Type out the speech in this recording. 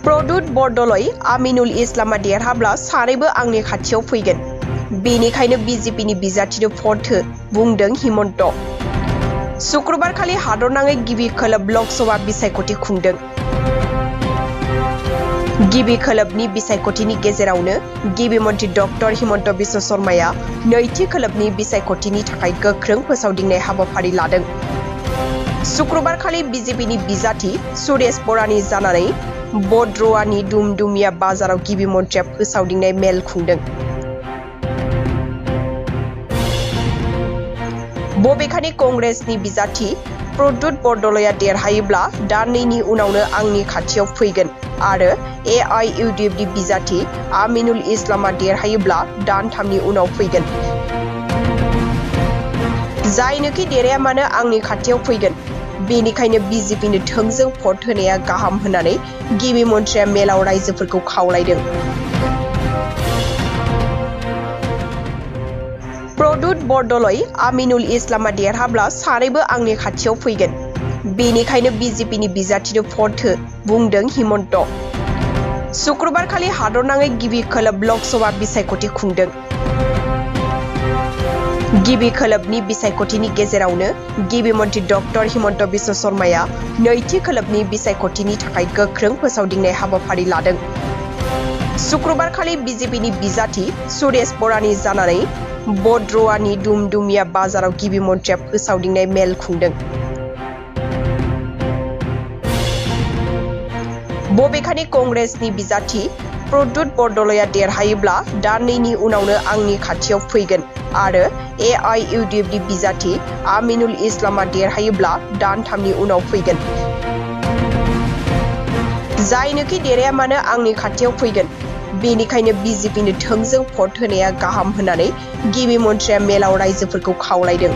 प्रदुत बरदल आमिनुल इस्लामा देरहाब्ला सानैबो आंनि खाथियाव फैगोन। बेनिखायनो बीजेपीनि बिजाथिनो भट हो बुंदों हिमन्त। शुक्रबारखालि हादरनाङै गिबि खोलोब लोकसभा बिसायख'थि खुंदों। गिबि खोलोबनि बिसायख'थिनि गेजेरावनो गिबि मन्थ्रि डक्टर हिमन्त बिश्व शर्माया नैथि खोलोबनि बिसायख'थिनि थाखाय गोख्रों फोसावदिंनाय हाबाफारि लादों। शुक्रबारखालि बीजेपीनि बिजाथि सुरेश बरानि जानानै बड'द्र'वानि दुमदुमिया बाजाराव गिबि मन्थ्रिया फोसावदिंनाय मेल खुंदों। बबेखानि कंग्रेसनि बिजाथि प्रदुत बरदलया देरहायोब्ला दाननैनि उनावनो आंनि खाथियाव फैगोन आरो AIUDFनि बिजाथि आमिनुल इस्लामा देरहायोब्ला दानथामनि उनाव फैगोन। जायनोखि देरहाया मानो आंनि खाथियाव फैगोन। बेनिखायनो बीजेपीनो थोंजों भट होनाया गाहाम होननानै गिबि मन्थ्रिया मेलाव रायजोफोरखौ खावलायदों। प्रदुत बरदल आमिनुल इस्लामा देरहाब्ला सानैबो आंनि खाथियाव फैगोन। बेनिखायनो बीजेपीनि बिजाथिनो भट हो बुंदों हिमन्त। शुक्रबारखालि हादरनाङै गिबि खोलोब लोकसभा बिसायख'थि खुंदों। गिबि खोलोबनि बिसायख'थिनि गेजेरावनो गिबि मन्थ्रि डक्टर हिमन्त बिश्व शर्माया नैथि खोलोबनि बिसायख'थिनि थाखाय गोख्रों फोसावदिंनाय हाबाफारि लादों। शुक्रबारखालि बीजेपीनि बिजाथि सुरेश बरानि जानानै बड'द्र'वानि दुमदुमिया बाजाराव गिबि मन्थ्रिया फोसावदिंनाय मेल खुंदों। बबेखानि कंग्रेसनि बिजाथि प्रदुत बरदलया देरहायोब्ला दाननैनि उनावनो आंनि खाथियाव फैगोन आरो AIUDFनि बिजाथि आमिनुल इस्लामा देरहायोब्ला दानथामनि उनाव फैगोन। जायनोखि देरहाया मानो आंनि खाथियाव फैगोन। बेनिखायनो बीजेपीनो थोंजों भट होनाया गाहाम होननानै गिबि मन्थ्रिया मेलाव रायजोफोरखौ खावलायदों।